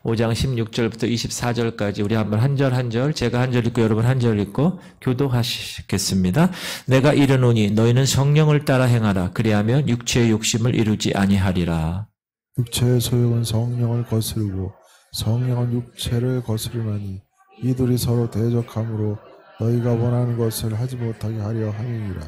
5장 16절부터 24절까지 우리 한번 한 절 한 절, 제가 한 절 읽고 여러분 한 절 읽고 교독하시겠습니다. 내가 이르노니 너희는 성령을 따라 행하라. 그리하면 육체의 욕심을 이루지 아니하리라. 육체의 소욕은 성령을 거스르고 성령은 육체를 거스르나니 이들이 서로 대적함으로 너희가 원하는 것을 하지 못하게 하려 함이니라.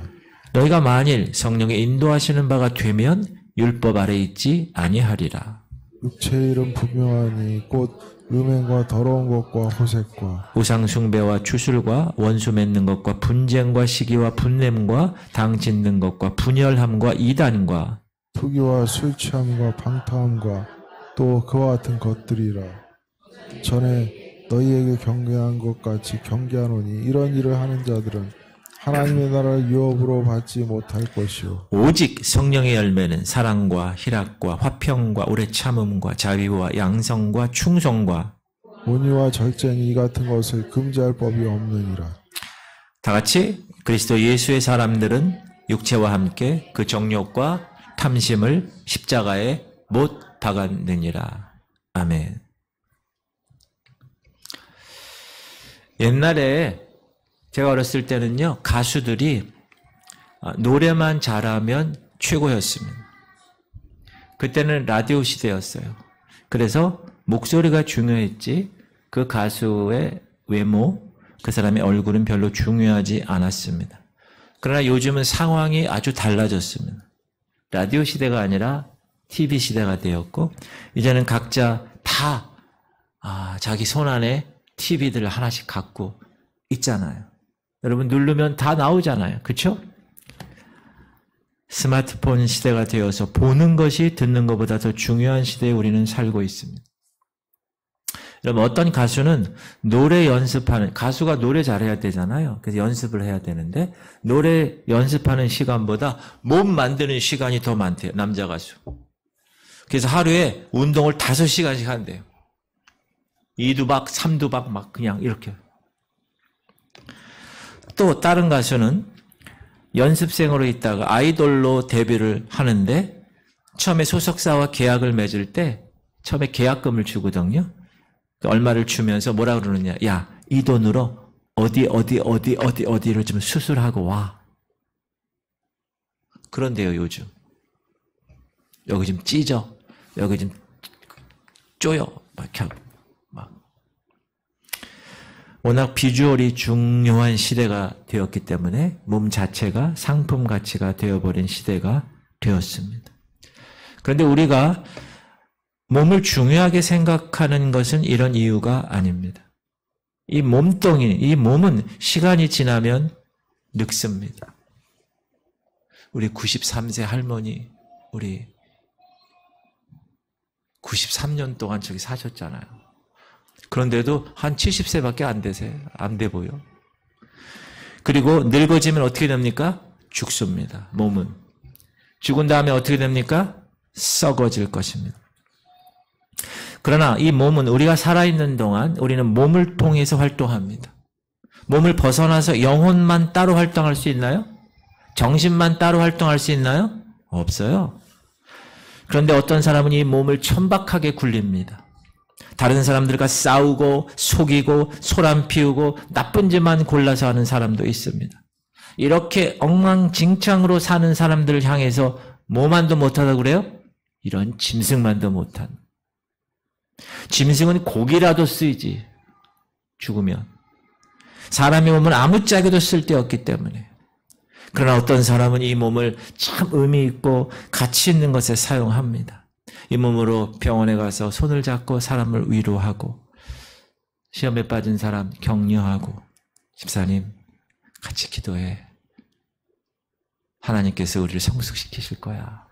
너희가 만일 성령의 인도하시는 바가 되면 율법 아래 있지 아니하리라. 육체의 일은 분명하니 곧 음행과 더러운 것과 호색과 우상 숭배와 추술과 원수 맺는 것과 분쟁과 시기와 분냄과 당 짓는 것과 분열함과 이단과 투기와 술 취함과 방탕함과 또 그와 같은 것들이라. 전에 너희에게 경계한 것 같이 경계하노니 이런 일을 하는 자들은 하나님의 나라를 유업으로 받지 못할 것이요 오직 성령의 열매는 사랑과 희락과 화평과 오래 참음과 자비와 양성과 충성과 온유와 절제니 이 같은 것을 금지할 법이 없느니라. 다 같이 그리스도 예수의 사람들은 육체와 함께 그 정욕과 탐심을 십자가에 못 박았느니라. 아멘. 옛날에 제가 어렸을 때는요, 가수들이 노래만 잘하면 최고였습니다. 그때는 라디오 시대였어요. 그래서 목소리가 중요했지 그 가수의 외모, 그 사람의 얼굴은 별로 중요하지 않았습니다. 그러나 요즘은 상황이 아주 달라졌습니다. 라디오 시대가 아니라 TV 시대가 되었고 이제는 각자 다 자기 손안에 TV들을 하나씩 갖고 있잖아요. 여러분 누르면 다 나오잖아요. 그렇죠? 스마트폰 시대가 되어서 보는 것이 듣는 것보다 더 중요한 시대에 우리는 살고 있습니다. 여러분 어떤 가수는 노래 연습하는, 가수가 노래 잘해야 되잖아요. 그래서 연습을 해야 되는데 노래 연습하는 시간보다 몸 만드는 시간이 더 많대요. 남자 가수. 그래서 하루에 운동을 5시간씩 한대요. 2두박, 3두박 막 그냥 이렇게. 또 다른 가수는 연습생으로 있다가 아이돌로 데뷔를 하는데 처음에 소속사와 계약을 맺을 때 처음에 계약금을 주거든요. 얼마를 주면서 뭐라 그러느냐. 야, 이 돈으로 어디를 좀 수술하고 와. 그런데요, 요즘. 여기 좀 찢어. 여기 좀 쪼여. 막. 워낙 비주얼이 중요한 시대가 되었기 때문에 몸 자체가 상품 가치가 되어버린 시대가 되었습니다. 그런데 우리가 몸을 중요하게 생각하는 것은 이런 이유가 아닙니다. 이 몸뚱이, 이 몸은 시간이 지나면 늙습니다. 우리 93세 할머니, 우리 93년 동안 저기 사셨잖아요. 그런데도 한 70세밖에 안 돼 보여. 그리고 늙어지면 어떻게 됩니까? 죽습니다. 몸은. 죽은 다음에 어떻게 됩니까? 썩어질 것입니다. 그러나 이 몸은 우리가 살아있는 동안 우리는 몸을 통해서 활동합니다. 몸을 벗어나서 영혼만 따로 활동할 수 있나요? 정신만 따로 활동할 수 있나요? 없어요. 그런데 어떤 사람은 이 몸을 천박하게 굴립니다. 다른 사람들과 싸우고 속이고 소란 피우고 나쁜 짓만 골라서 하는 사람도 있습니다. 이렇게 엉망진창으로 사는 사람들을 향해서 뭐만도 못하다고 그래요? 이런 짐승만도 못한. 짐승은 고기라도 쓰이지. 죽으면. 사람의 몸은 아무짝에도 쓸데없기 때문에. 그러나 어떤 사람은 이 몸을 참 의미 있고 가치 있는 것에 사용합니다. 이 몸으로 병원에 가서 손을 잡고 사람을 위로하고 시험에 빠진 사람 격려하고 집사님 같이 기도해. 하나님께서 우리를 성숙시키실 거야.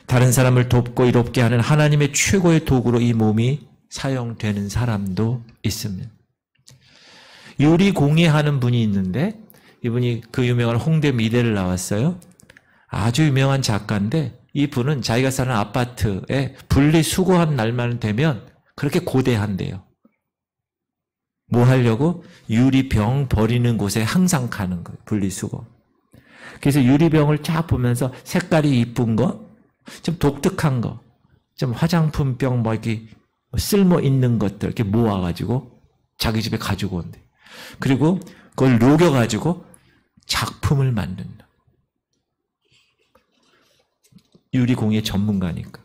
다른 사람을 돕고 이롭게 하는 하나님의 최고의 도구로 이 몸이 사용되는 사람도 있습니다. 유리공예하는 분이 있는데 이분이 그 유명한 홍대 미대를 나왔어요. 아주 유명한 작가인데 이 분은 자기가 사는 아파트에 분리수거한 날만 되면 그렇게 고대한대요. 뭐 하려고? 유리병 버리는 곳에 항상 가는 거예요. 분리수거. 그래서 유리병을 쫙 보면서 색깔이 이쁜 거, 좀 독특한 거, 좀 화장품병 뭐 이렇게 쓸모 있는 것들 이렇게 모아가지고 자기 집에 가지고 온대. 그리고 그걸 녹여가지고 작품을 만든다. 유리공예 전문가니까.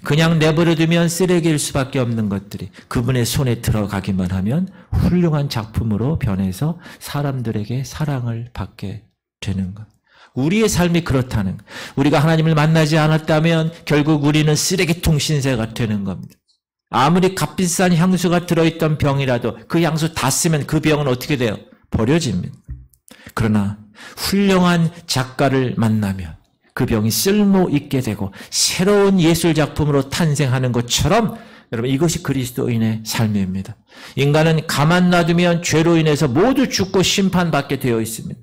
그냥 내버려두면 쓰레기일 수밖에 없는 것들이 그분의 손에 들어가기만 하면 훌륭한 작품으로 변해서 사람들에게 사랑을 받게 되는 것. 우리의 삶이 그렇다는 것. 우리가 하나님을 만나지 않았다면 결국 우리는 쓰레기통 신세가 되는 겁니다. 아무리 값비싼 향수가 들어있던 병이라도 그 향수 다 쓰면 그 병은 어떻게 돼요? 버려집니다. 그러나 훌륭한 작가를 만나면 그 병이 쓸모 있게 되고 새로운 예술 작품으로 탄생하는 것처럼 여러분 이것이 그리스도인의 삶입니다. 인간은 가만 놔두면 죄로 인해서 모두 죽고 심판받게 되어 있습니다.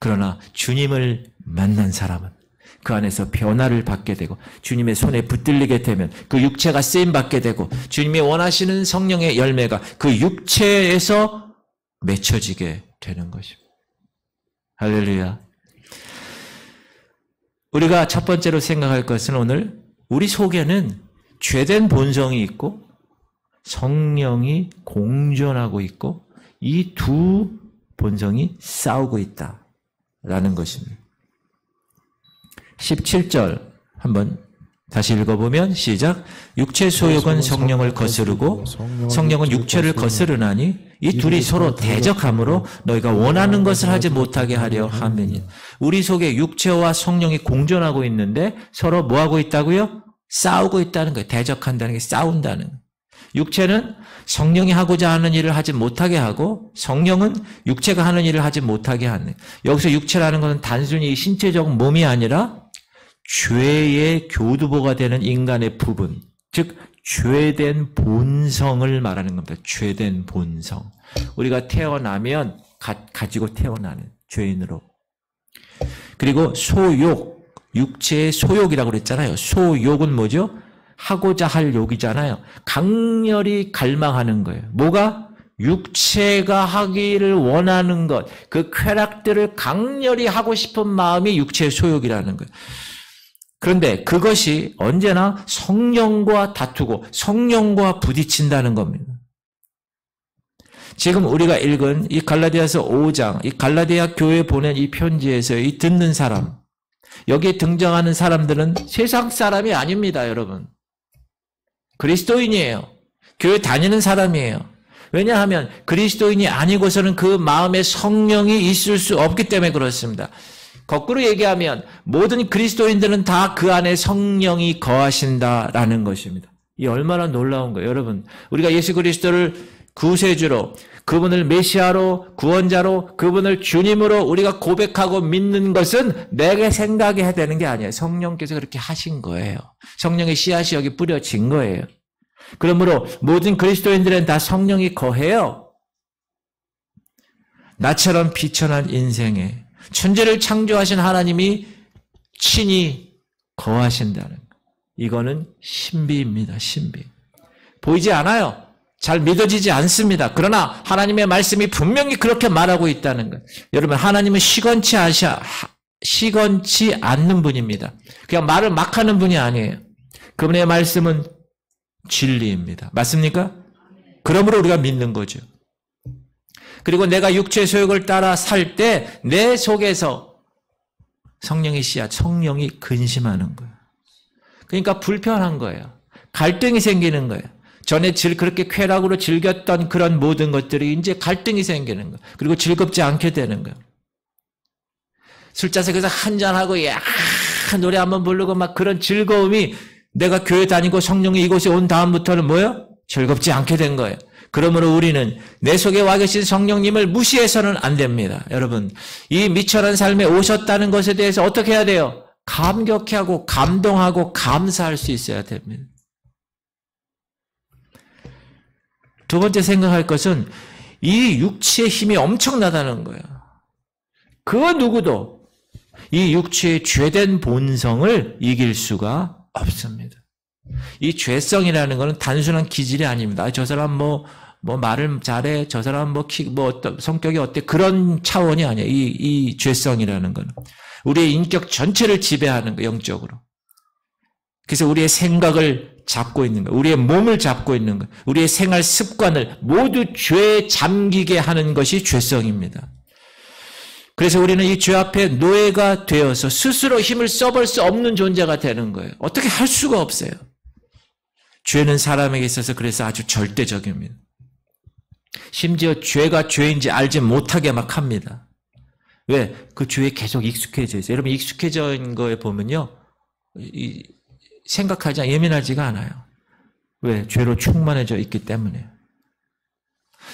그러나 주님을 만난 사람은 그 안에서 변화를 받게 되고 주님의 손에 붙들리게 되면 그 육체가 쓰임받게 되고 주님이 원하시는 성령의 열매가 그 육체에서 맺혀지게 되는 것입니다. 할렐루야. 우리가 첫 번째로 생각할 것은 오늘 우리 속에는 죄된 본성이 있고 성령이 공존하고 있고 이 두 본성이 싸우고 있다라는 것입니다. 17절 한번 다시 읽어보면 시작. 육체 소욕은 성령을 거스르고 성령은 육체를 거스르나니 이 둘이 서로 대적함으로 너희가 원하는 것을 하지 못하게 하려 함이니. 우리 속에 육체와 성령이 공존하고 있는데 서로 뭐하고 있다고요? 싸우고 있다는 거예요. 대적한다는 게 싸운다는 거예요. 육체는 성령이 하고자 하는 일을 하지 못하게 하고 성령은 육체가 하는 일을 하지 못하게 하는 거예요. 여기서 육체라는 것은 단순히 신체적 몸이 아니라 죄의 교두보가 되는 인간의 부분, 즉 죄된 본성을 말하는 겁니다. 죄된 본성. 우리가 태어나면 가지고 태어나는 죄인으로. 그리고 소욕, 육체의 소욕이라고 그랬잖아요. 소욕은 뭐죠? 하고자 할 욕이잖아요. 강렬히 갈망하는 거예요. 뭐가? 육체가 하기를 원하는 것, 그 쾌락들을 강렬히 하고 싶은 마음이 육체의 소욕이라는 거예요. 그런데 그것이 언제나 성령과 다투고 성령과 부딪힌다는 겁니다. 지금 우리가 읽은 이 갈라디아서 5장, 이 갈라디아 교회에 보낸 이 편지에서 이 듣는 사람, 여기에 등장하는 사람들은 세상 사람이 아닙니다, 여러분. 그리스도인이에요. 교회 다니는 사람이에요. 왜냐하면 그리스도인이 아니고서는 그 마음에 성령이 있을 수 없기 때문에 그렇습니다. 거꾸로 얘기하면 모든 그리스도인들은 다 그 안에 성령이 거하신다라는 것입니다. 이 얼마나 놀라운 거예요. 여러분, 우리가 예수 그리스도를 구세주로, 그분을 메시아로, 구원자로, 그분을 주님으로 우리가 고백하고 믿는 것은 내가 생각해야 되는 게 아니에요. 성령께서 그렇게 하신 거예요. 성령의 씨앗이 여기 뿌려진 거예요. 그러므로 모든 그리스도인들은 다 성령이 거해요. 나처럼 비천한 인생에 천지를 창조하신 하나님이 친히 거하신다는 것. 이거는 신비입니다. 신비. 보이지 않아요. 잘 믿어지지 않습니다. 그러나 하나님의 말씀이 분명히 그렇게 말하고 있다는 것. 여러분, 하나님은 시건치 않는 분입니다. 그냥 말을 막 하는 분이 아니에요. 그분의 말씀은 진리입니다. 맞습니까? 그러므로 우리가 믿는 거죠. 그리고 내가 육체의 소욕을 따라 살 때 내 속에서 성령의 씨앗, 성령이 근심하는 거예요. 그러니까 불편한 거예요. 갈등이 생기는 거예요. 전에 그렇게 쾌락으로 즐겼던 그런 모든 것들이 이제 갈등이 생기는 거예요. 그리고 즐겁지 않게 되는 거예요. 술자석에서 한잔하고 노래 한번 부르고 막 그런 즐거움이 내가 교회 다니고 성령이 이곳에 온 다음부터는 뭐예요? 즐겁지 않게 된 거예요. 그러므로 우리는 내 속에 와 계신 성령님을 무시해서는 안 됩니다. 여러분, 이 미천한 삶에 오셨다는 것에 대해서 어떻게 해야 돼요? 감격해하고 감동하고 감사할 수 있어야 됩니다. 두 번째 생각할 것은 이 육체의 힘이 엄청나다는 거예요. 그 누구도 이 육체의 죄된 본성을 이길 수가 없습니다. 이 죄성이라는 것은 단순한 기질이 아닙니다. 저 사람 뭐 말을 잘해, 저 사람 어떤 성격이 어때, 그런 차원이 아니에요. 이 죄성이라는 것은 우리의 인격 전체를 지배하는 거, 영적으로. 그래서 우리의 생각을 잡고 있는 거예요. 우리의 몸을 잡고 있는 거예요. 우리의 생활 습관을 모두 죄에 잠기게 하는 것이 죄성입니다. 그래서 우리는 이 죄 앞에 노예가 되어서 스스로 힘을 써볼 수 없는 존재가 되는 거예요. 어떻게 할 수가 없어요. 죄는 사람에게 있어서 그래서 아주 절대적입니다. 심지어 죄가 죄인지 알지 못하게 막 합니다. 왜? 그 죄에 계속 익숙해져 있어요. 여러분 익숙해져 있는 거에 보면요. 생각하지, 예민하지가 않아요. 왜? 죄로 충만해져 있기 때문에.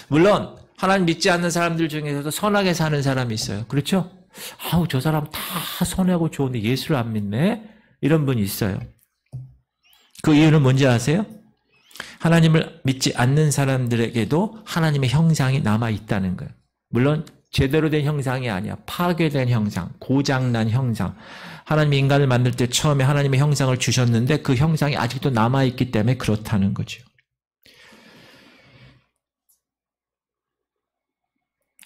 물론 하나님 믿지 않는 사람들 중에서도 선하게 사는 사람이 있어요. 그렇죠? 아우, 저 사람 다 선하고 좋은데 예수를 안 믿네? 이런 분이 있어요. 그 이유는 뭔지 아세요? 하나님을 믿지 않는 사람들에게도 하나님의 형상이 남아있다는 거예요. 물론 제대로 된 형상이 아니야. 파괴된 형상, 고장난 형상. 하나님이 인간을 만들 때 처음에 하나님의 형상을 주셨는데 그 형상이 아직도 남아있기 때문에 그렇다는 거죠.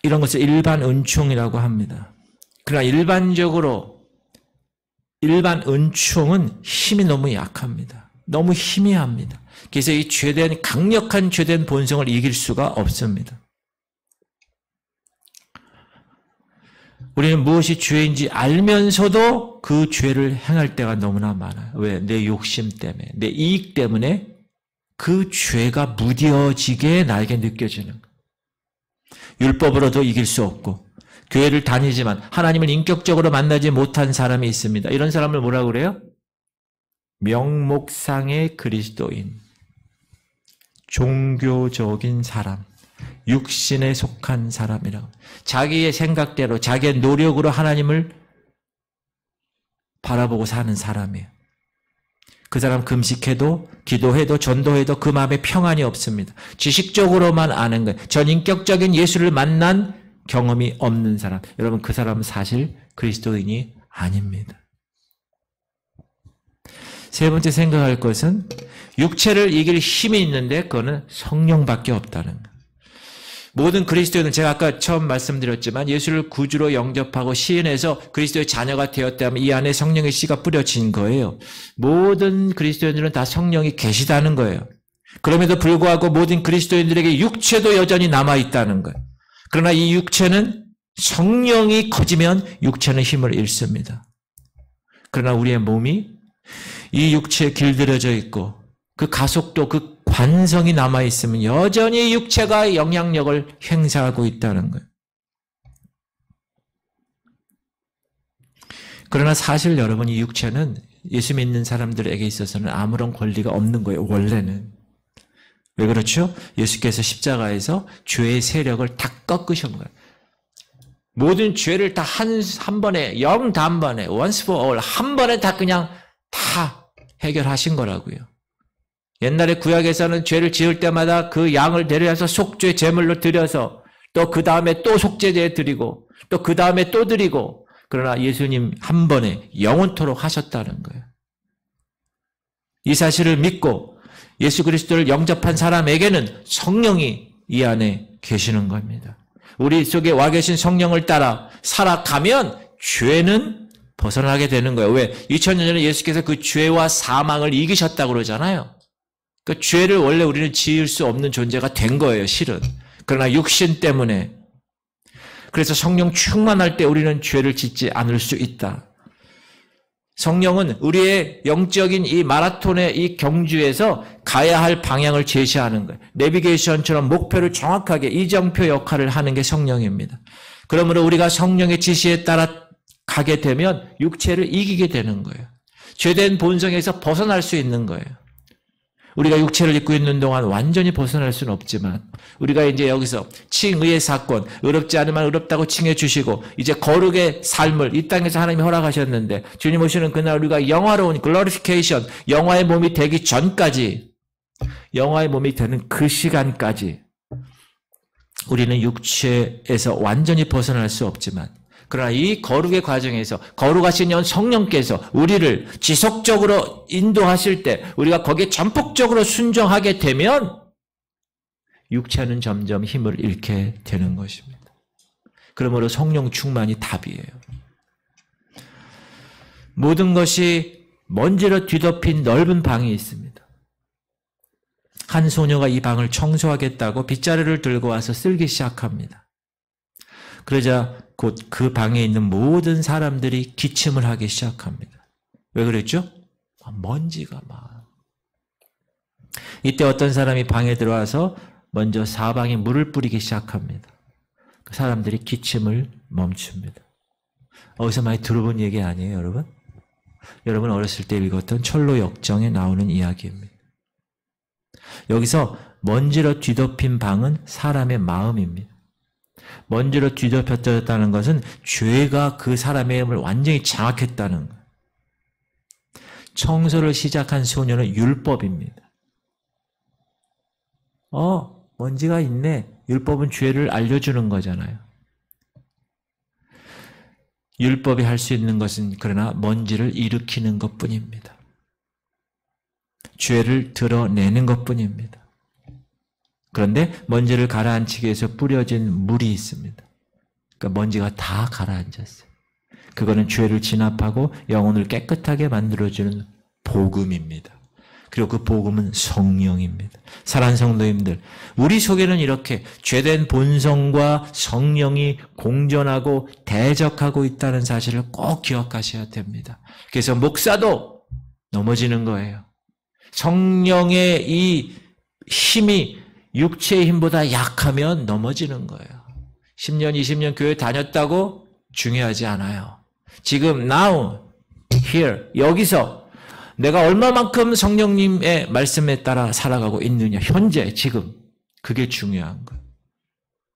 이런 것을 일반 은총이라고 합니다. 그러나 일반 은총은 힘이 너무 약합니다. 너무 희미합니다. 그래서 이 강력한 죄된 본성을 이길 수가 없습니다. 우리는 무엇이 죄인지 알면서도 그 죄를 행할 때가 너무나 많아요. 왜? 내 욕심 때문에, 내 이익 때문에 그 죄가 무뎌지게 나에게 느껴지는 거예요. 율법으로도 이길 수 없고 교회를 다니지만 하나님을 인격적으로 만나지 못한 사람이 있습니다. 이런 사람을 뭐라고 그래요? 명목상의 그리스도인, 종교적인 사람, 육신에 속한 사람이라고. 자기의 생각대로 자기의 노력으로 하나님을 바라보고 사는 사람이에요. 그 사람 금식해도 기도해도 전도해도 그 마음에 평안이 없습니다. 지식적으로만 아는 거예요. 전인격적인 예수를 만난 경험이 없는 사람. 여러분 그 사람은 사실 그리스도인이 아닙니다. 세 번째 생각할 것은 육체를 이길 힘이 있는데 그거는 성령밖에 없다는 거예요. 모든 그리스도인은 제가 아까 처음 말씀드렸지만 예수를 구주로 영접하고 시인해서 그리스도의 자녀가 되었다면 이 안에 성령의 씨가 뿌려진 거예요. 모든 그리스도인들은 다 성령이 계시다는 거예요. 그럼에도 불구하고 모든 그리스도인들에게 육체도 여전히 남아있다는 거예요. 그러나 이 육체는 성령이 커지면 육체는 힘을 잃습니다. 그러나 우리의 몸이 이 육체에 길들여져 있고 그 가속도, 그 관성이 남아있으면 여전히 육체가 영향력을 행사하고 있다는 거예요. 그러나 사실 여러분 이 육체는 예수 믿는 사람들에게 있어서는 아무런 권리가 없는 거예요. 원래는. 왜 그렇죠? 예수께서 십자가에서 죄의 세력을 다 꺾으신 거예요. 모든 죄를 다 한 번에, 영단번에, once for all, 한 번에 다 그냥 다 해결하신 거라고요. 옛날에 구약에서는 죄를 지을 때마다 그 양을 데려와서 속죄 제물로 드려서 또 그 다음에 또 속죄제 드리고 또 그 다음에 또 드리고, 그러나 예수님 한 번에 영원토록 하셨다는 거예요. 이 사실을 믿고 예수 그리스도를 영접한 사람에게는 성령이 이 안에 계시는 겁니다. 우리 속에 와 계신 성령을 따라 살아가면 죄는 벗어나게 되는 거예요. 왜? 2000년 전에 예수께서 그 죄와 사망을 이기셨다고 그러잖아요. 그 죄를 원래 우리는 지을 수 없는 존재가 된 거예요, 실은. 그러나 육신 때문에. 그래서 성령 충만할 때 우리는 죄를 짓지 않을 수 있다. 성령은 우리의 영적인 이 마라톤의 이 경주에서 가야 할 방향을 제시하는 거예요. 내비게이션처럼 목표를 정확하게 이정표 역할을 하는 게 성령입니다. 그러므로 우리가 성령의 지시에 따라 가게 되면 육체를 이기게 되는 거예요. 죄된 본성에서 벗어날 수 있는 거예요. 우리가 육체를 입고 있는 동안 완전히 벗어날 수는 없지만 우리가 이제 여기서 칭의의 사건, 의롭지 않으면 의롭다고 칭해 주시고 이제 거룩의 삶을 이 땅에서 하나님이 허락하셨는데 주님 오시는 그날 우리가 영화로운 글로리피케이션, 영화의 몸이 되기 전까지, 영화의 몸이 되는 그 시간까지 우리는 육체에서 완전히 벗어날 수 없지만, 그러나 이 거룩의 과정에서 거룩하신 연 성령께서 우리를 지속적으로 인도하실 때 우리가 거기에 전폭적으로 순종하게 되면 육체는 점점 힘을 잃게 되는 것입니다. 그러므로 성령 충만이 답이에요. 모든 것이 먼지로 뒤덮인 넓은 방이 있습니다. 한 소녀가 이 방을 청소하겠다고 빗자루를 들고 와서 쓸기 시작합니다. 그러자 곧 그 방에 있는 모든 사람들이 기침을 하기 시작합니다. 왜 그랬죠? 먼지가 막. 이때 어떤 사람이 방에 들어와서 먼저 사방에 물을 뿌리기 시작합니다. 그 사람들이 기침을 멈춥니다. 어디서 많이 들어본 얘기 아니에요, 여러분? 여러분 어렸을 때 읽었던 철로 역정에 나오는 이야기입니다. 여기서 먼지로 뒤덮인 방은 사람의 마음입니다. 먼지로 뒤덮였다는 것은 죄가 그 사람의 마음을 완전히 장악했다는 거예요. 청소를 시작한 소녀는 율법입니다. 먼지가 있네. 율법은 죄를 알려주는 거잖아요. 율법이 할 수 있는 것은 그러나 먼지를 일으키는 것뿐입니다. 죄를 드러내는 것뿐입니다. 그런데 먼지를 가라앉히기 위해서 뿌려진 물이 있습니다. 그러니까 먼지가 다 가라앉았어요. 그거는 죄를 진압하고 영혼을 깨끗하게 만들어주는 복음입니다. 그리고 그 복음은 성령입니다. 사랑하는 성도님들, 우리 속에는 이렇게 죄된 본성과 성령이 공존하고 대적하고 있다는 사실을 꼭 기억하셔야 됩니다. 그래서 목사도 넘어지는 거예요. 성령의 이 힘이 육체의 힘보다 약하면 넘어지는 거예요. 10년, 20년 교회 다녔다고 중요하지 않아요. 지금 now, here, 여기서 내가 얼마만큼 성령님의 말씀에 따라 살아가고 있느냐, 현재, 지금. 그게 중요한 거예요.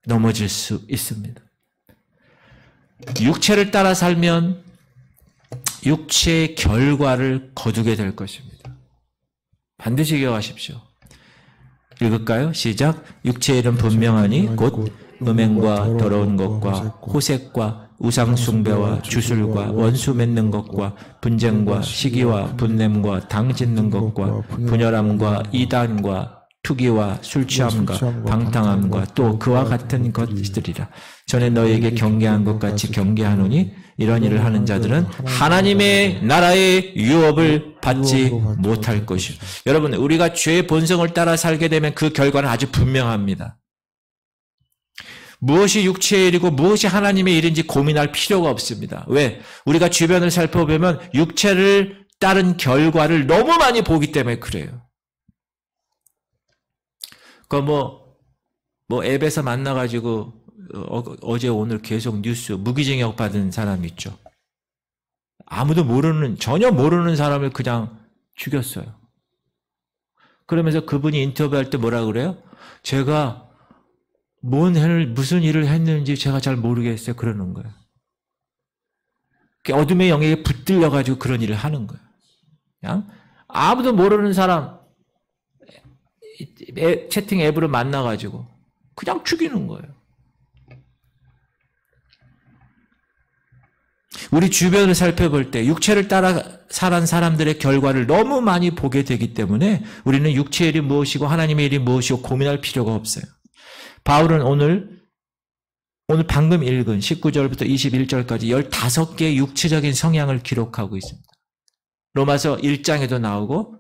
넘어질 수 있습니다. 육체를 따라 살면 육체의 결과를 거두게 될 것입니다. 반드시 기억하십시오. 읽을까요? 시작. 육체의 일은 분명하니 곧 음행과 더러운 것과 호색과 우상숭배와 주술과 원수 맺는 것과 분쟁과 시기와 분냄과 당 짓는 것과 분열함과 이단과 투기와 술취함과 방탕함과 또 그와 같은 것들이라. 전에 너에게 경계한 것 같이 경계하노니 이런 일을 하는 자들은 하나님의 나라의 유업을 받지 못할 것이요. 여러분, 우리가 죄의 본성을 따라 살게 되면 그 결과는 아주 분명합니다. 무엇이 육체의 일이고 무엇이 하나님의 일인지 고민할 필요가 없습니다. 왜? 우리가 주변을 살펴보면 육체를 따른 결과를 너무 많이 보기 때문에 그래요. 앱에서 만나가지고 어제 오늘 계속 뉴스 무기징역 받은 사람 있죠. 아무도 모르는, 전혀 모르는 사람을 그냥 죽였어요. 그러면서 그분이 인터뷰할 때 뭐라 그래요? 제가 무슨 일을 했는지 제가 잘 모르겠어요. 그러는 거예요. 어둠의 영역에 붙들려가지고 그런 일을 하는 거예요. 그냥 아무도 모르는 사람, 채팅 앱으로 만나가지고 그냥 죽이는 거예요. 우리 주변을 살펴볼 때 육체를 따라 살아온 사람들의 결과를 너무 많이 보게 되기 때문에 우리는 육체의 일이 무엇이고 하나님의 일이 무엇이고 고민할 필요가 없어요. 바울은 오늘 방금 읽은 19절부터 21절까지 15개의 육체적인 성향을 기록하고 있습니다. 로마서 1장에도 나오고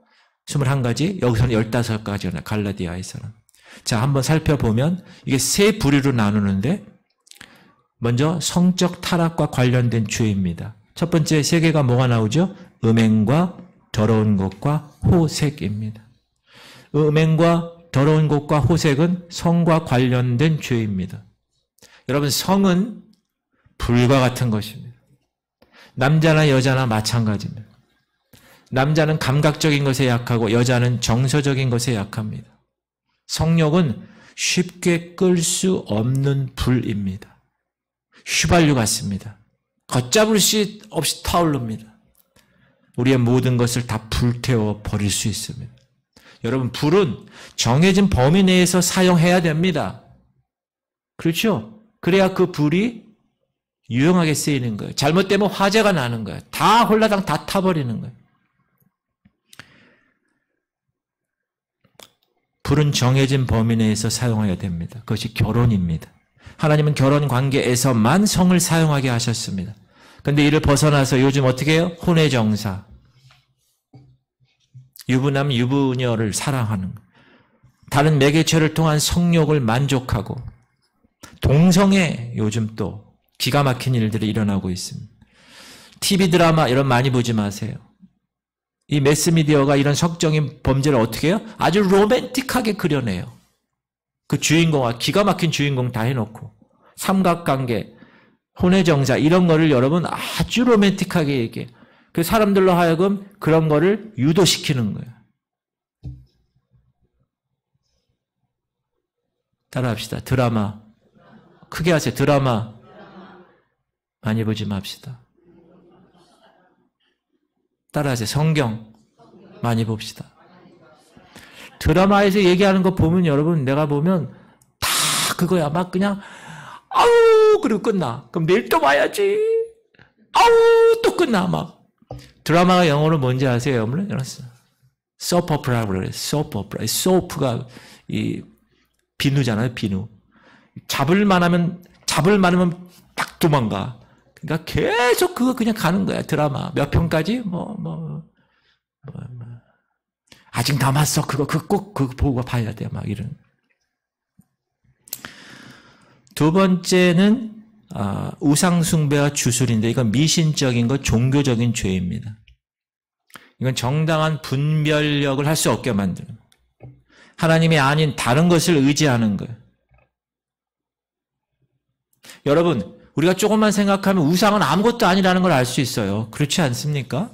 21가지, 여기서는 15가지나 갈라디아에서는. 자, 한번 살펴보면 이게 세 부류로 나누는데 먼저 성적 타락과 관련된 죄입니다. 첫 번째 세 개가 뭐가 나오죠? 음행과 더러운 것과 호색입니다. 음행과 더러운 것과 호색은 성과 관련된 죄입니다. 여러분, 성은 불과 같은 것입니다. 남자나 여자나 마찬가지입니다. 남자는 감각적인 것에 약하고 여자는 정서적인 것에 약합니다. 성욕은 쉽게 끌 수 없는 불입니다. 휘발유 같습니다. 걷잡을 수 없이 타오릅니다. 우리의 모든 것을 다 불태워 버릴 수 있습니다. 여러분, 불은 정해진 범위 내에서 사용해야 됩니다. 그렇죠? 그래야 그 불이 유용하게 쓰이는 거예요. 잘못되면 화재가 나는 거예요. 다 홀라당 다 타버리는 거예요. 불은 정해진 범위 내에서 사용해야 됩니다. 그것이 결혼입니다. 하나님은 결혼 관계에서만 성을 사용하게 하셨습니다. 그런데 이를 벗어나서 요즘 어떻게 해요? 혼의 정사. 유부남, 유부녀를 사랑하는 거. 다른 매개체를 통한 성욕을 만족하고 동성애 요즘 또 기가 막힌 일들이 일어나고 있습니다. TV 드라마 이런 많이 보지 마세요. 이 매스미디어가 이런 성적인 범죄를 어떻게 해요? 아주 로맨틱하게 그려내요. 그 주인공과 기가 막힌 주인공 다 해놓고 삼각관계, 혼외정사 이런 거를 여러분 아주 로맨틱하게 얘기해요. 그 사람들로 하여금 그런 거를 유도시키는 거예요. 따라합시다. 드라마. 크게 하세요. 드라마. 많이 보지 맙시다. 따라하세요. 성경. 많이 봅시다. 드라마에서 얘기하는 거 보면 여러분 내가 보면 다 그거야. 막 그냥 아우 그리고 끝나. 그럼 내일 또 봐야지. 아우 또 끝나 막. 드라마가 영어로 뭔지 아세요? 여러분? 소프 오페라라고 그래요. 소프 오페라. 소프가 이 비누잖아요. 비누. 잡을 만하면 딱 도망가. 그러니까 계속 그거 그냥 가는 거야. 드라마 몇 편까지 아직 남았어. 그거 꼭 그거 보고 봐야 돼. 막 이런. 두 번째는 우상 숭배와 주술인데 이건 미신적인 것, 종교적인 죄입니다. 이건 정당한 분별력을 할 수 없게 만드는 하나님이 아닌 다른 것을 의지하는 거예요. 여러분, 우리가 조금만 생각하면 우상은 아무것도 아니라는 걸 알 수 있어요. 그렇지 않습니까?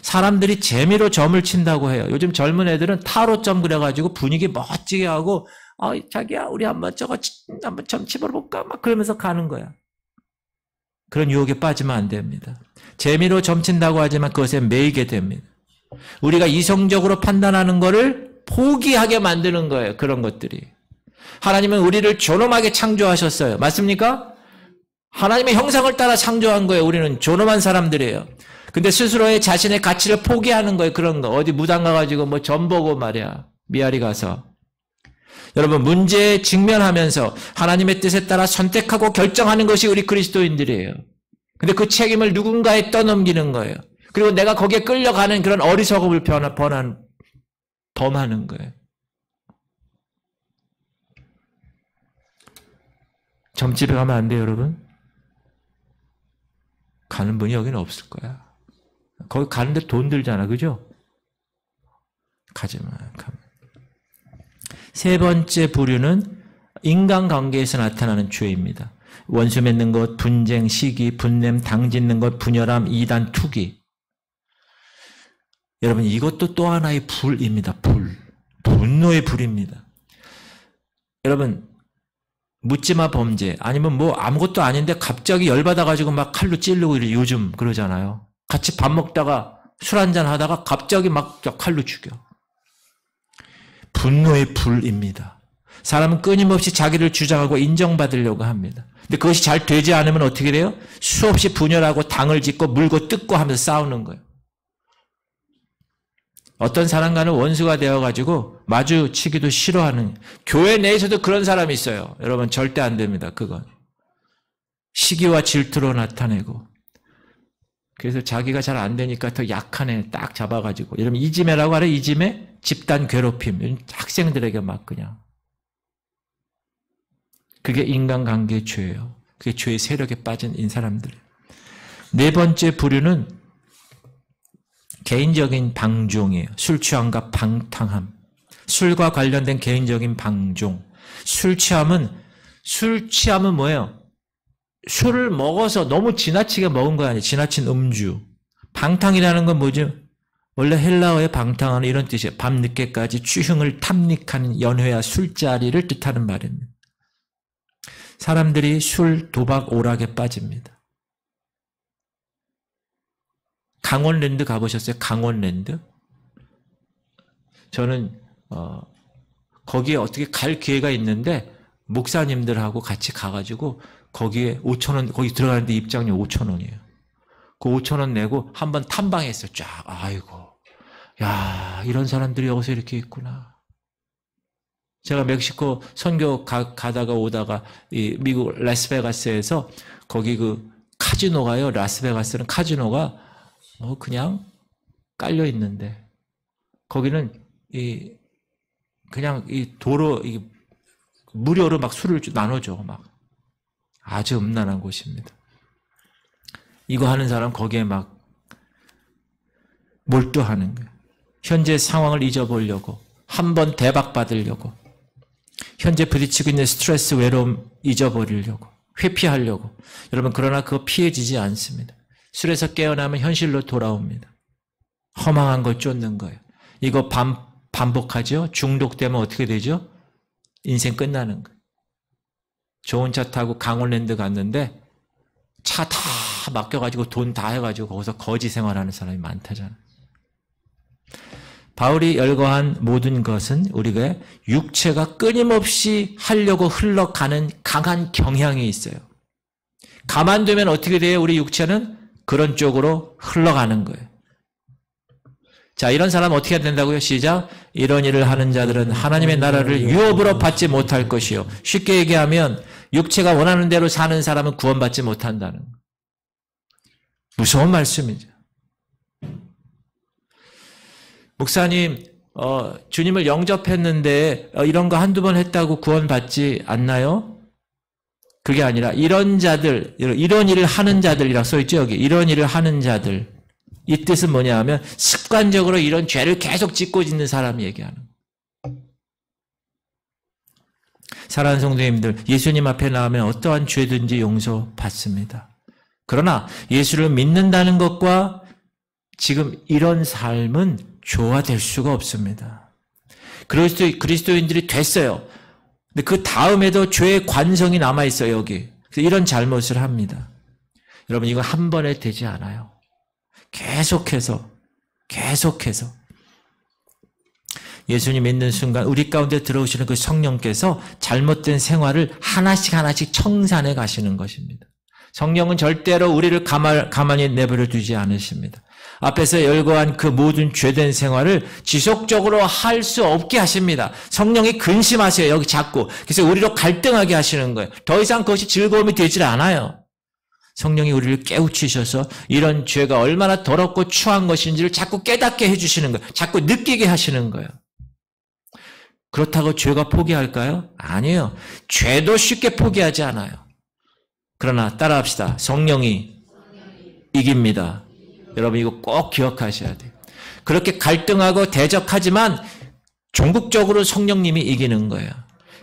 사람들이 재미로 점을 친다고 해요. 요즘 젊은 애들은 타로점 그려가지고 분위기 멋지게 하고 자기야 우리 한번 한번 점 집어볼까? 막 그러면서 가는 거야. 그런 유혹에 빠지면 안 됩니다. 재미로 점친다고 하지만 그것에 매이게 됩니다. 우리가 이성적으로 판단하는 거를 포기하게 만드는 거예요. 그런 것들이. 하나님은 우리를 존엄하게 창조하셨어요. 맞습니까? 하나님의 형상을 따라 창조한 거예요. 우리는 존엄한 사람들이에요. 근데 스스로의 자신의 가치를 포기하는 거예요. 그런 거. 어디 무당 가가지고 점 보고 말이야. 미아리 가서. 여러분 문제에 직면하면서 하나님의 뜻에 따라 선택하고 결정하는 것이 우리 그리스도인들이에요. 근데 그 책임을 누군가에 떠넘기는 거예요. 그리고 내가 거기에 끌려가는 그런 어리석음을 범하는 거예요. 점집에 가면 안 돼요, 여러분? 가는 분이 여기는 없을 거야. 거기 가는데 돈 들잖아, 그죠? 가지 마. 세 번째 부류는 인간관계에서 나타나는 죄입니다. 원수 맺는 것, 분쟁, 시기, 분냄, 당짓는 것, 분열함, 이단, 투기. 여러분 이것도 또 하나의 불입니다. 분노의 불입니다. 여러분 묻지마 범죄 아니면 아무것도 아닌데 갑자기 열받아가지고 막 칼로 찌르고 요즘 그러잖아요. 같이 밥 먹다가 술 한잔 하다가 갑자기 막 칼로 죽여. 분노의 불입니다. 사람은 끊임없이 자기를 주장하고 인정받으려고 합니다. 근데 그것이 잘 되지 않으면 어떻게 돼요? 수없이 분열하고 당을 짓고 물고 뜯고 하면서 싸우는 거예요. 어떤 사람과는 원수가 되어가지고 마주치기도 싫어하는 교회 내에서도 그런 사람이 있어요. 여러분 절대 안 됩니다. 그건 시기와 질투로 나타내고 그래서 자기가 잘 안 되니까 더 약한 애 딱 잡아가지고 여러분 이지매라고 하래. 이지매 집단 괴롭힘 학생들에게 막 그냥 그게 인간관계의 죄예요. 그게 죄의 세력에 빠진 사람들. 네 번째 부류는 개인적인 방종이에요. 술 취함과 방탕함. 술과 관련된 개인적인 방종. 술 취함은 뭐예요? 술을 먹어서 너무 지나치게 먹은 거 아니에요. 지나친 음주. 방탕이라는 건 뭐죠? 원래 헬라어의 방탕은 이런 뜻이에요. 밤늦게까지 취흥을 탐닉하는 연회와 술자리를 뜻하는 말입니다. 사람들이 술, 도박, 오락에 빠집니다. 강원랜드 가보셨어요? 강원랜드? 저는 거기에 어떻게 갈 기회가 있는데 목사님들하고 같이 가가지고 거기에 5,000원 거기 들어가는데 입장료 5,000원이에요. 그 5,000원 내고 한번 탐방했어요. 쫙. 아이고, 야 이런 사람들이 여기서 이렇게 있구나. 제가 멕시코 선교 가다가 오다가 이 미국 라스베가스에서 거기 그 카지노가요. 라스베가스는 카지노가 그냥 깔려 있는데 거기는 그냥 이 도로 무료로 막 술을 나눠줘. 막 아주 음란한 곳입니다. 이거 하는 사람 거기에 막 몰두하는 거예요. 현재 상황을 잊어보려고, 한번 대박 받으려고, 현재 부딪히고 있는 스트레스, 외로움 잊어버리려고, 회피하려고. 여러분, 그러나 그거 피해지지 않습니다. 술에서 깨어나면 현실로 돌아옵니다. 허망한 걸 쫓는 거예요. 이거 반복하죠? 중독되면 어떻게 되죠? 인생 끝나는 거예요. 좋은 차 타고 강원랜드 갔는데 차 다 맡겨가지고 돈 다 해가지고 거기서 거지 생활하는 사람이 많다잖아요. 바울이 열거한 모든 것은 우리가 육체가 끊임없이 하려고 흘러가는 강한 경향이 있어요. 가만두면 어떻게 돼요? 우리 육체는 그런 쪽으로 흘러가는 거예요. 자, 이런 사람 어떻게 해야 된다고요? 시작. 이런 일을 하는 자들은 하나님의 나라를 유업으로 받지 못할 것이요. 쉽게 얘기하면 육체가 원하는 대로 사는 사람은 구원받지 못한다는 거예요. 무서운 말씀이죠. 목사님, 주님을 영접했는데 이런 거 한두 번 했다고 구원받지 않나요? 그게 아니라 이런 자들, 이런 일을 하는 자들이라 써있죠, 여기. 이런 일을 하는 자들. 이 뜻은 뭐냐 하면 습관적으로 이런 죄를 계속 짓고 짓는 사람이 얘기하는 거예요. 사랑하는 성도님들, 예수님 앞에 나오면 어떠한 죄든지 용서받습니다. 그러나 예수를 믿는다는 것과 지금 이런 삶은 조화될 수가 없습니다. 그리스도인들이 됐어요. 근데 그 다음에도 죄의 관성이 남아있어요, 여기. 그래서 이런 잘못을 합니다. 여러분, 이거 한 번에 되지 않아요. 계속해서 예수님 믿는 순간 우리 가운데 들어오시는 그 성령께서 잘못된 생활을 하나씩 청산해 가시는 것입니다. 성령은 절대로 우리를 가만히 내버려 두지 않으십니다. 앞에서 열거한 그 모든 죄된 생활을 지속적으로 할 수 없게 하십니다. 성령이 근심하세요. 여기 자꾸. 그래서 우리로 갈등하게 하시는 거예요. 더 이상 그것이 즐거움이 되질 않아요. 성령이 우리를 깨우치셔서 이런 죄가 얼마나 더럽고 추한 것인지를 자꾸 깨닫게 해주시는 거예요. 자꾸 느끼게 하시는 거예요. 그렇다고 죄가 포기할까요? 아니에요. 죄도 쉽게 포기하지 않아요. 그러나 따라합시다. 성령이 이깁니다. 여러분 이거 꼭 기억하셔야 돼요. 그렇게 갈등하고 대적하지만 종국적으로 성령님이 이기는 거예요.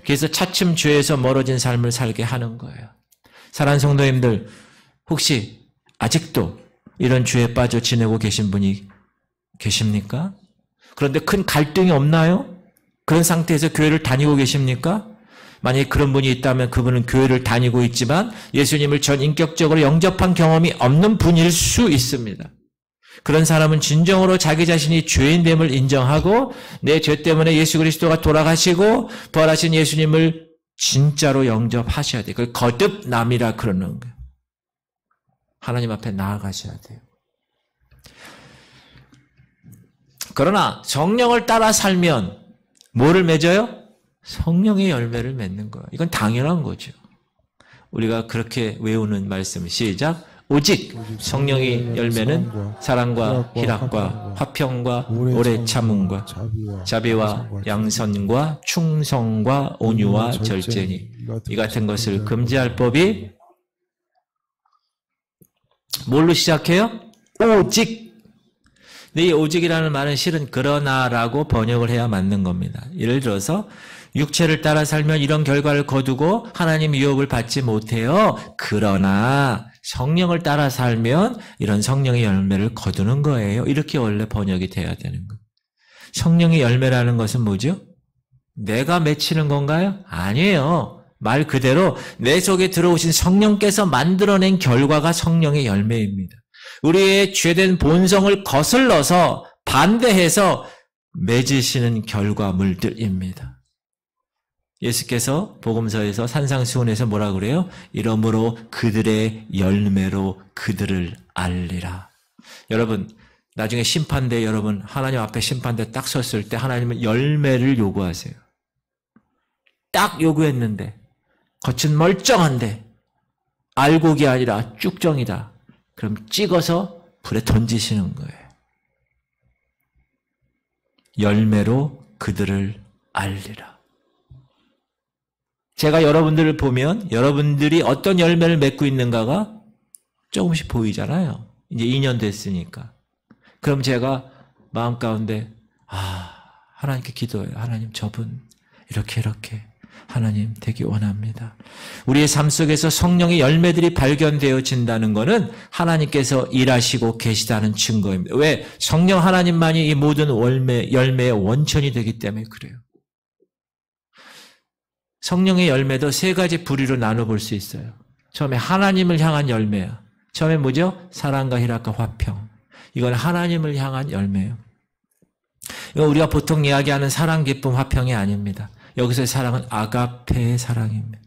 그래서 차츰 죄에서 멀어진 삶을 살게 하는 거예요. 사랑하는 성도님들, 혹시 아직도 이런 죄에 빠져 지내고 계신 분이 계십니까? 그런데 큰 갈등이 없나요? 그런 상태에서 교회를 다니고 계십니까? 만약에 그런 분이 있다면 그분은 교회를 다니고 있지만 예수님을 전 인격적으로 영접한 경험이 없는 분일 수 있습니다. 그런 사람은 진정으로 자기 자신이 죄인됨을 인정하고 내 죄 때문에 예수 그리스도가 돌아가시고 부활하신 예수님을 진짜로 영접하셔야 돼요. 그걸 거듭남이라 그러는 거예요. 하나님 앞에 나아가셔야 돼요. 그러나 성령을 따라 살면 뭐를 맺어요? 성령의 열매를 맺는 거예요. 이건 당연한 거죠. 우리가 그렇게 외우는 말씀 시작. 오직 성령의 열매는 사랑과 희락과 화평과 오래 참음과 자비와 양선과 충성과 온유와 절제니 이 같은 것을 금지할 법이 뭘로 시작해요? 오직. 근데 이 오직이라는 말은 실은 그러나라고 번역을 해야 맞는 겁니다. 예를 들어서 육체를 따라 살면 이런 결과를 거두고 하나님 유업을 받지 못해요. 그러나 성령을 따라 살면 이런 성령의 열매를 거두는 거예요. 이렇게 원래 번역이 돼야 되는 거예요. 성령의 열매라는 것은 뭐죠? 내가 맺히는 건가요? 아니에요. 말 그대로 내 속에 들어오신 성령께서 만들어낸 결과가 성령의 열매입니다. 우리의 죄된 본성을 거슬러서 반대해서 맺으시는 결과물들입니다. 예수께서 복음서에서 산상수훈에서 뭐라 그래요? 이러므로 그들의 열매로 그들을 알리라. 여러분, 나중에 심판대 여러분 하나님 앞에 심판대 딱 섰을 때 하나님은 열매를 요구하세요. 딱 요구했는데 겉은 멀쩡한데 알곡이 아니라 쭉정이다. 그럼 찍어서 불에 던지시는 거예요. 열매로 그들을 알리라. 제가 여러분들을 보면 여러분들이 어떤 열매를 맺고 있는가가 조금씩 보이잖아요. 이제 2년 됐으니까. 그럼 제가 마음 가운데 하나님께 기도해요. 하나님, 저분 이렇게 하나님 되기 원합니다. 우리의 삶 속에서 성령의 열매들이 발견되어진다는 것은 하나님께서 일하시고 계시다는 증거입니다. 왜? 성령 하나님만이 이 모든 열매의 원천이 되기 때문에 그래요. 성령의 열매도 세 가지 부류로 나눠볼 수 있어요. 처음에 하나님을 향한 열매야. 처음에 뭐죠? 사랑과 희락과 화평. 이건 하나님을 향한 열매예요. 이거 우리가 보통 이야기하는 사랑, 기쁨, 화평이 아닙니다. 여기서의 사랑은 아가페의 사랑입니다.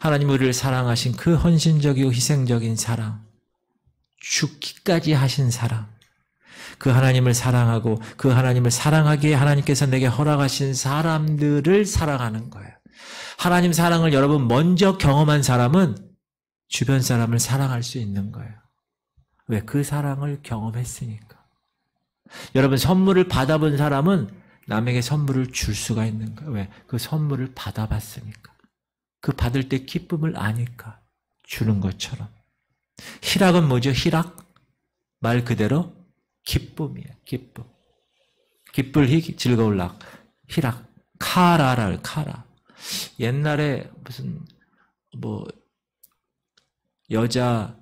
하나님 우리를 사랑하신 그 헌신적이고 희생적인 사랑, 죽기까지 하신 사랑, 그 하나님을 사랑하고 그 하나님을 사랑하기에 하나님께서 내게 허락하신 사람들을 사랑하는 거예요. 하나님 사랑을 여러분 먼저 경험한 사람은 주변 사람을 사랑할 수 있는 거예요. 왜? 그 사랑을 경험했으니까. 여러분 선물을 받아본 사람은 남에게 선물을 줄 수가 있는 거예요. 왜? 그 선물을 받아봤으니까. 그 받을 때 기쁨을 아니까 주는 것처럼. 희락은 뭐죠? 희락? 말 그대로 기쁨이에요. 기쁨. 기쁠 희 즐거울 락. 희락. 카라를 카라. 옛날에 무슨 여자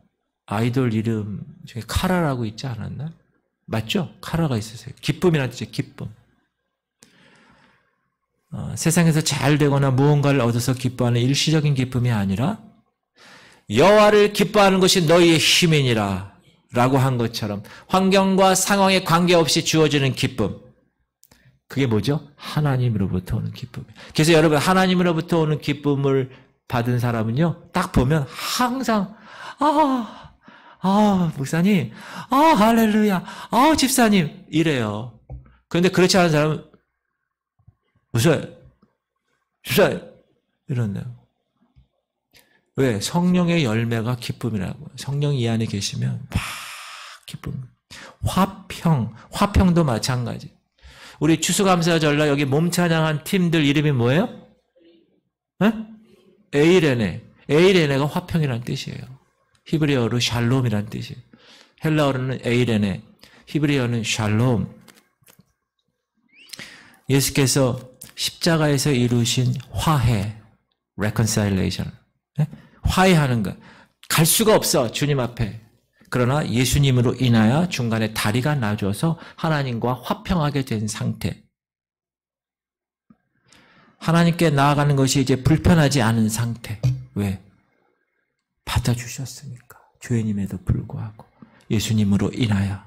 아이돌 이름 중에 카라라고 있지 않았나? 맞죠? 카라가 있었어요. 기쁨이라는 뜻이에요. 기쁨. 세상에서 잘 되거나 무언가를 얻어서 기뻐하는 일시적인 기쁨이 아니라 여호와를 기뻐하는 것이 너희의 힘이니라 라고 한 것처럼 환경과 상황에 관계없이 주어지는 기쁨. 그게 뭐죠? 하나님으로부터 오는 기쁨이에요. 그래서 여러분 하나님으로부터 오는 기쁨을 받은 사람은요, 딱 보면 항상 목사님, 할렐루야, 집사님 이래요. 그런데 그렇지 않은 사람은 웃어요. 이런데요. 왜? 성령의 열매가 기쁨이라고. 성령이 이 안에 계시면 막 기쁨. 화평도 마찬가지. 우리 추수감사절날 여기 몸찬양한 팀들 이름이 뭐예요? 에이레네. 에이레네가 화평이라는 뜻이에요. 히브리어로 샬롬이라는 뜻이에요. 헬라어로는 에이레네, 히브리어는 샬롬. 예수께서 십자가에서 이루신 화해, reconciliation, 화해하는 것. 갈 수가 없어, 주님 앞에. 그러나 예수님으로 인하여 중간에 다리가 나줘서 하나님과 화평하게 된 상태. 하나님께 나아가는 것이 이제 불편하지 않은 상태. 왜? 받아주셨으니까. 죄인임에도 불구하고. 예수님으로 인하여.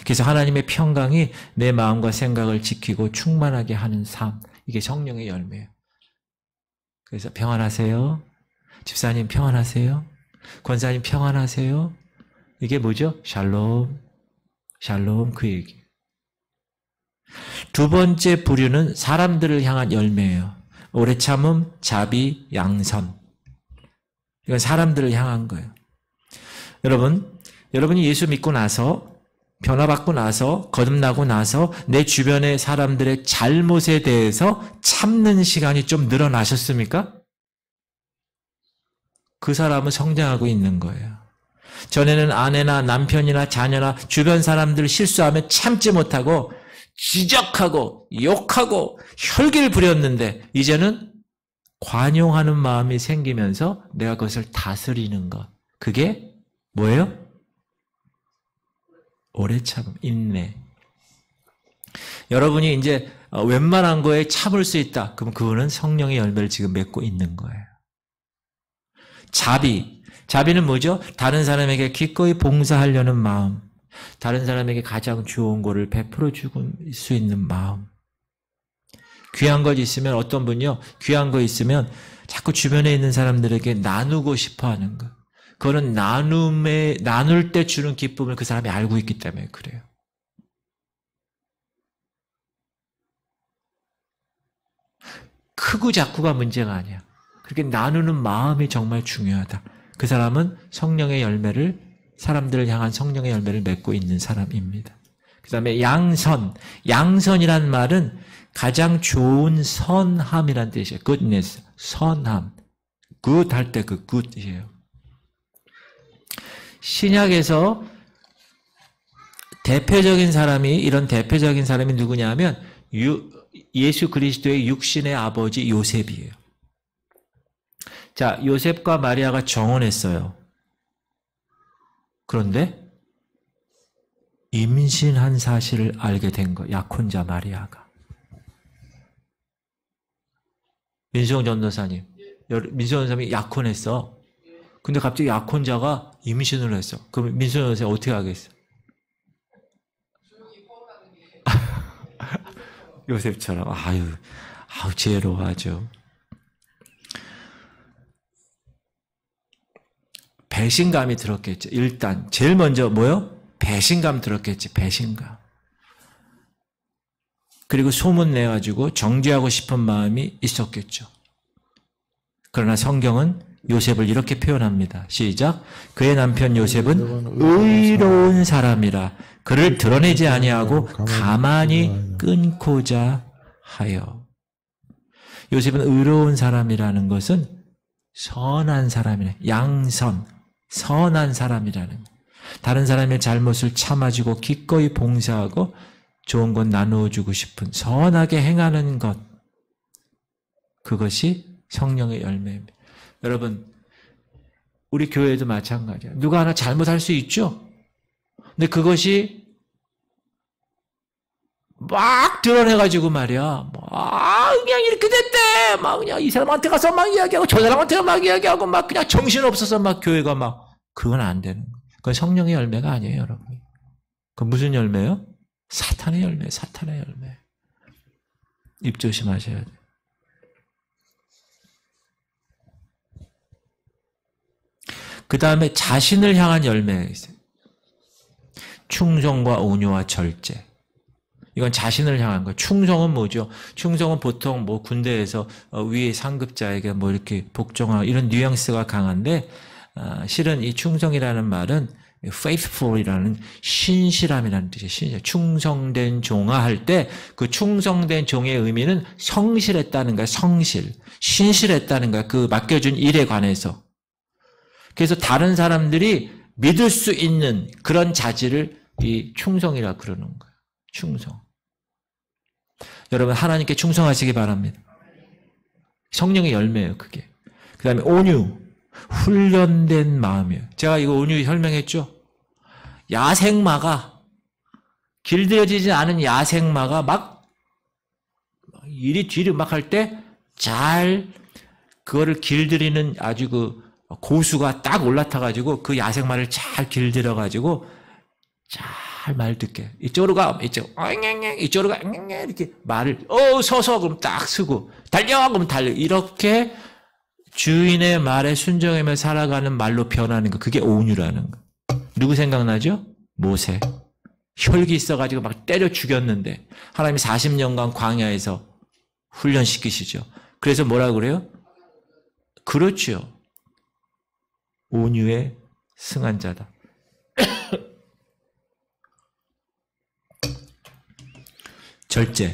그래서 하나님의 평강이 내 마음과 생각을 지키고 충만하게 하는 삶. 이게 성령의 열매예요. 그래서 평안하세요. 집사님 평안하세요. 권사님 평안하세요. 이게 뭐죠? 샬롬. 샬롬 그 얘기. 두 번째 부류는 사람들을 향한 열매예요. 오래 참음, 자비, 양선. 이건 사람들을 향한 거예요. 여러분이 예수 믿고 나서 변화받고 나서 거듭나고 나서 내 주변의 사람들의 잘못에 대해서 참는 시간이 좀 늘어나셨습니까? 그 사람은 성장하고 있는 거예요. 전에는 아내나 남편이나 자녀나 주변 사람들 실수하면 참지 못하고 지적하고 욕하고 혈기를 부렸는데 이제는 관용하는 마음이 생기면서 내가 그것을 다스리는 것. 그게 뭐예요? 오래 참음, 인내. 여러분이 이제 웬만한 거에 참을 수 있다. 그럼 그거는 성령의 열매를 지금 맺고 있는 거예요. 자비. 자비는 뭐죠? 다른 사람에게 기꺼이 봉사하려는 마음. 다른 사람에게 가장 좋은 거를 베풀어 줄 수 있는 마음. 귀한 것 있으면 어떤 분요? 귀한 거 있으면 자꾸 주변에 있는 사람들에게 나누고 싶어 하는 것. 그거는 나눌 때 주는 기쁨을 그 사람이 알고 있기 때문에 그래요. 크고 작고가 문제가 아니야. 그렇게 나누는 마음이 정말 중요하다. 그 사람은 성령의 열매를, 사람들을 향한 성령의 열매를 맺고 있는 사람입니다. 그 다음에 양선. 양선이란 말은 가장 좋은 선함이란 뜻이에요. goodness, 선함. good 할 때 그 good이에요. 신약에서 이런 대표적인 사람이 누구냐면 예수 그리스도의 육신의 아버지 요셉이에요. 자, 요셉과 마리아가 정혼했어요. 그런데 임신한 사실을 알게 된 거, 약혼자 마리아가. 민수영 전도사님, 민수영 전도사님이 약혼했어. 근데 갑자기 약혼자가 임신을 했어. 그럼 민수영 전도사님 어떻게 하겠어? 요셉처럼 아유 지혜로워하죠. 배신감이 들었겠죠. 일단 제일 먼저 뭐요? 배신감 들었겠지. 배신감. 그리고 소문 내가지고 정죄하고 싶은 마음이 있었겠죠. 그러나 성경은 요셉을 이렇게 표현합니다. 시작. 그의 남편 요셉은 의로운 사람이라 그를 드러내지 아니하고 가만히 끊고자 하여. 요셉은 의로운 사람이라는 것은 선한 사람이네. 양선, 선한 사람이라는 것. 다른 사람의 잘못을 참아주고 기꺼이 봉사하고 좋은 것 나누어주고 싶은 선하게 행하는 것. 그것이 성령의 열매입니다. 여러분, 우리 교회도 마찬가지야. 누가 하나 잘못할 수 있죠? 근데 그것이 막 드러내가지고 말이야. 그냥 이렇게 됐대. 막 그냥 이 사람한테 가서 막 이야기하고 저 사람한테 막 이야기하고 막 그냥 정신없어서 막 교회가 막. 그건 안 되는 거예요. 그건 성령의 열매가 아니에요, 여러분. 그건 무슨 열매요? 사탄의 열매, 사탄의 열매. 입 조심하셔야 돼요. 그 다음에 자신을 향한 열매가 있어요. 충성과 온유와 절제. 이건 자신을 향한 거예요. 충성은 뭐죠? 충성은 보통 뭐 군대에서 위에 상급자에게 뭐 이렇게 복종하고 이런 뉘앙스가 강한데, 실은 이 충성이라는 말은 faithful이라는 신실함이라는 뜻이에요. 신실. 충성된 종아 할 때 그 충성된 종의 의미는 성실했다는 거예요. 성실. 신실했다는 거예요. 그 맡겨준 일에 관해서. 그래서 다른 사람들이 믿을 수 있는 그런 자질을 이 충성이라 그러는 거예요. 충성. 여러분 하나님께 충성하시기 바랍니다. 성령의 열매예요, 그게. 그 다음에 온유. 훈련된 마음이에요. 제가 이거 온유 설명했죠? 야생마가, 길들여지지 않은 야생마가 막 이리 뒤로 막 할 때 잘 그거를 길들이는 아주 그 고수가 딱 올라타가지고 그 야생마를 잘 길들여가지고 잘 말 듣게. 이쪽으로 가, 이쪽으로 가, 이렇게 말을, 서서 그럼 딱 쓰고, 달려! 그러면 달려. 이렇게 주인의 말에 순종하며 살아가는 말로 변하는 거. 그게 온유라는 거. 누구 생각나죠? 모세. 혈기 있어가지고 막 때려 죽였는데 하나님이 40년간 광야에서 훈련시키시죠. 그래서 뭐라고 그래요? 그렇죠. 온유의 승한 자다. 절제.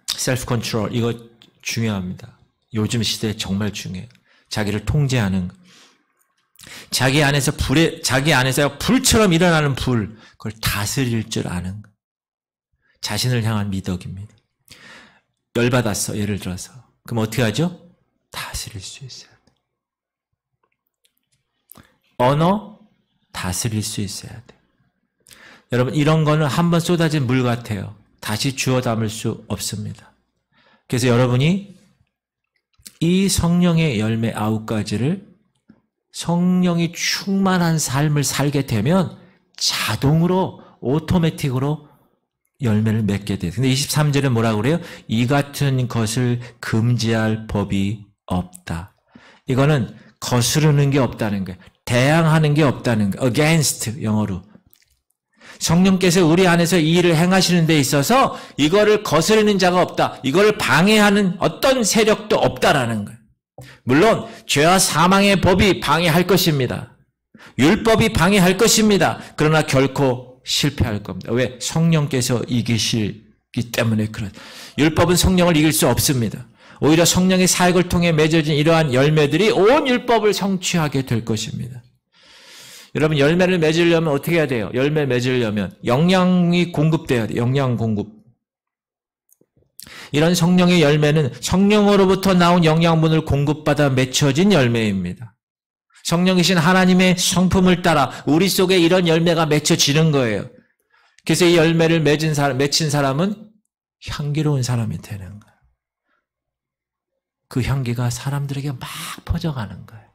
셀프 컨트롤. 이거 중요합니다. 요즘 시대에 정말 중요해요. 자기를 통제하는 거. 자기 안에서 불처럼 일어나는 불, 그걸 다스릴 줄 아는 거. 자신을 향한 미덕입니다. 열받았어, 예를 들어서. 그럼 어떻게 하죠? 다스릴 수 있어야 돼. 언어, 다스릴 수 있어야 돼. 여러분, 이런 거는 한번 쏟아진 물 같아요. 다시 주워 담을 수 없습니다. 그래서 여러분이 이 성령의 열매 9가지를 성령이 충만한 삶을 살게 되면 자동으로 오토매틱으로 열매를 맺게 돼요. 근데 23절에 뭐라고 그래요? 이 같은 것을 금지할 법이 없다. 이거는 거스르는 게 없다는 거예요. 대항하는 게 없다는 거예요. against 영어로. 성령께서 우리 안에서 이 일을 행하시는 데 있어서 이거를 거스르는 자가 없다. 이거를 방해하는 어떤 세력도 없다라는 거예요. 물론 죄와 사망의 법이 방해할 것입니다. 율법이 방해할 것입니다. 그러나 결코 실패할 겁니다. 왜? 성령께서 이기시기 때문에 그런. 율법은 성령을 이길 수 없습니다. 오히려 성령의 사역을 통해 맺어진 이러한 열매들이 온 율법을 성취하게 될 것입니다. 여러분 열매를 맺으려면 어떻게 해야 돼요? 열매 맺으려면 영양이 공급돼야 돼요. 영양 공급. 이런 성령의 열매는 성령으로부터 나온 영양분을 공급받아 맺혀진 열매입니다. 성령이신 하나님의 성품을 따라 우리 속에 이런 열매가 맺혀지는 거예요. 그래서 이 열매를 맺힌 사람은 향기로운 사람이 되는 거예요. 그 향기가 사람들에게 막 퍼져가는 거예요.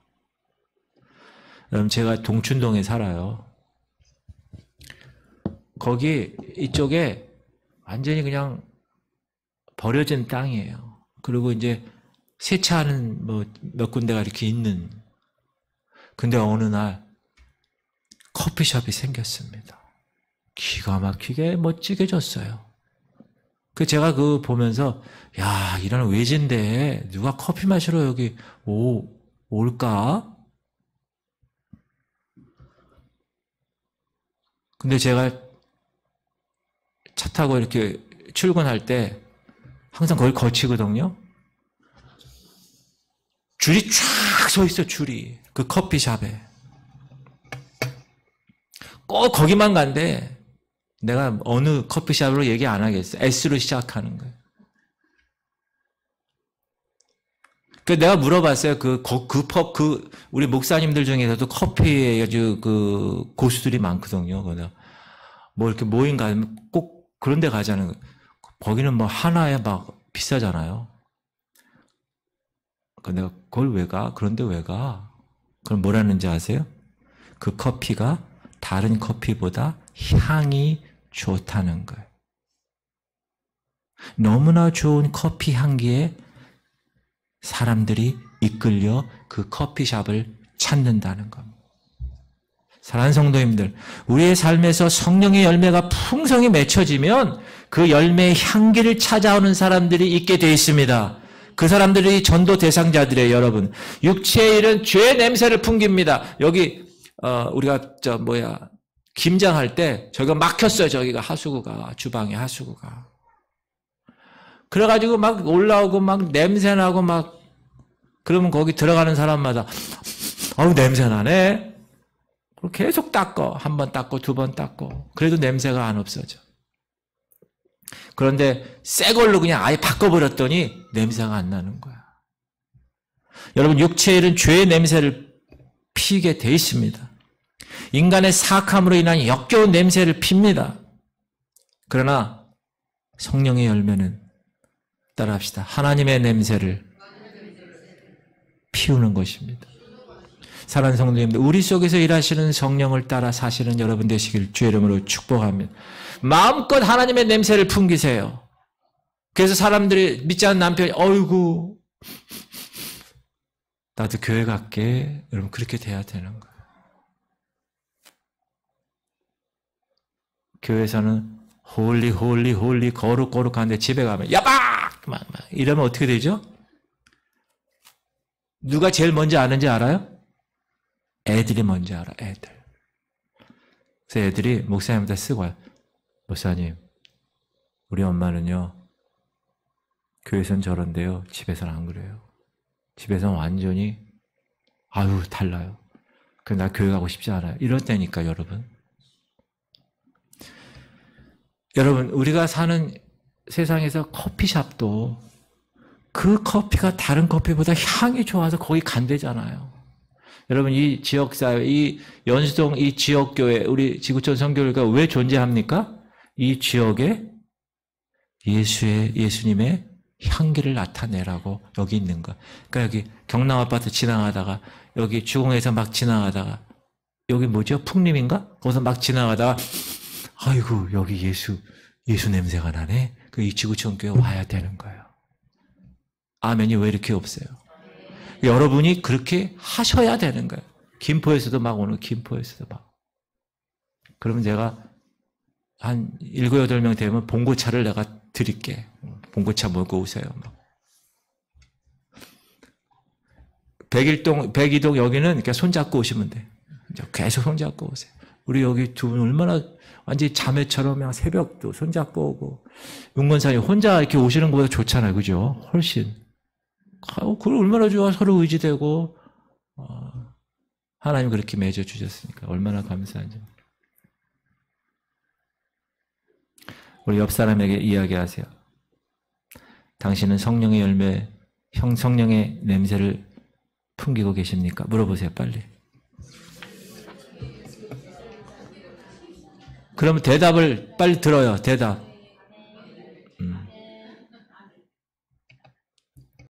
여러분 제가 동춘동에 살아요. 거기 이쪽에 완전히 그냥 버려진 땅이에요. 그리고 이제 세차하는 뭐 몇 군데가 이렇게 있는. 근데 어느 날 커피숍이 생겼습니다. 기가 막히게 멋지게 졌어요. 그 제가 그 보면서 야 이런 외진데 누가 커피 마시러 여기 올까? 근데 제가 차 타고 이렇게 출근할 때 항상 거기 거치거든요. 줄이 쫙 서 있어, 줄이. 그 커피숍에. 꼭 거기만 간대. 내가 어느 커피숍으로 얘기 안 하겠어. S로 시작하는 거예요. 그 내가 물어봤어요. 우리 목사님들 중에서도 커피에 아주 그 고수들이 많거든요. 뭐 이렇게 모임 가면 꼭 그런 데 가자는 거예요. 거기는 뭐 하나에 막 비싸잖아요. 내가 그걸 왜 가? 그런데 왜 가? 그럼 뭐라는지 아세요? 그 커피가 다른 커피보다 향이 좋다는 거예요. 너무나 좋은 커피 향기에 사람들이 이끌려 그 커피숍을 찾는다는 겁니다. 사랑하는 성도님들, 우리의 삶에서 성령의 열매가 풍성히 맺혀지면 그 열매의 향기를 찾아오는 사람들이 있게 되어 있습니다. 그 사람들이 전도 대상자들이에요, 여러분. 육체의 일은 죄의 냄새를 풍깁니다. 여기 우리가 김장할 때 저기가 막혔어요. 저기가 하수구가, 주방에 하수구가. 그래가지고 막 올라오고 막 냄새나고 막 그러면 거기 들어가는 사람마다 어우 냄새나네. 그리고 계속 닦어. 한 번 닦고 두 번 닦고. 그래도 냄새가 안 없어져. 그런데 새 걸로 그냥 아예 바꿔버렸더니 냄새가 안 나는 거야. 여러분 육체의 일은 죄의 냄새를 피게 돼 있습니다. 인간의 사악함으로 인한 역겨운 냄새를 핍니다. 그러나 성령의 열매는 따라합시다. 하나님의 냄새를 피우는 것입니다. 사랑하는 성도님들, 우리 속에서 일하시는 성령을 따라 사시는 여러분 되시길 주의 이름으로 축복합니다. 마음껏 하나님의 냄새를 풍기세요. 그래서 사람들이 믿지 않는 남편이 어이구 나도 교회 갈게. 여러분 그렇게 돼야 되는 거예요. 교회에서는 홀리 거룩한데 집에 가면 야박! 막 이러면 어떻게 되죠? 누가 제일 먼저 아는지 알아요? 애들이 먼저 알아, 애들. 그래서 애들이 목사님한테 쓰고 와요. 목사님, 우리 엄마는요, 교회에서는 저런데요, 집에서는 안 그래요. 집에서는 완전히, 달라요. 그래서 나 교회 가고 싶지 않아요. 이럴 때니까, 여러분. 여러분, 우리가 사는 세상에서 커피숍도 그 커피가 다른 커피보다 향이 좋아서 거기 간대잖아요. 여러분, 이 지역사회, 이 연수동, 이 지역교회, 우리 지구촌 선교회가 왜 존재합니까? 이 지역에 예수님의 향기를 나타내라고 여기 있는 거야. 그러니까 여기 경남 아파트 지나가다가, 여기 주공에서 막 지나가다가, 여기 뭐죠? 풍림인가? 거기서 막 지나가다가, 아이고, 여기 예수 냄새가 나네? 이 지구촌 교회 와야 되는 거예요. 아멘이 왜 이렇게 없어요? 여러분이 그렇게 하셔야 되는 거예요. 김포에서도 막 오늘 김포에서도 막. 그러면 제가 한 7, 8명 되면 봉고차를 내가 드릴게. 봉고차 몰고 오세요. 막. 백이동 여기는 그러니까 손잡고 오시면 돼. 계속 손잡고 오세요. 우리 여기 두 분 얼마나 완전히 자매처럼 그냥 새벽도 손잡고 오고, 윤건사님 혼자 이렇게 오시는 것보다 좋잖아요. 그죠? 훨씬. 그걸 얼마나 좋아. 서로 의지되고, 하나님 그렇게 맺어주셨으니까 얼마나 감사한지. 우리 옆 사람에게 이야기하세요. 당신은 성령의 열매, 성령의 냄새를 풍기고 계십니까? 물어보세요, 빨리. 그러면 대답을 빨리 들어요, 대답.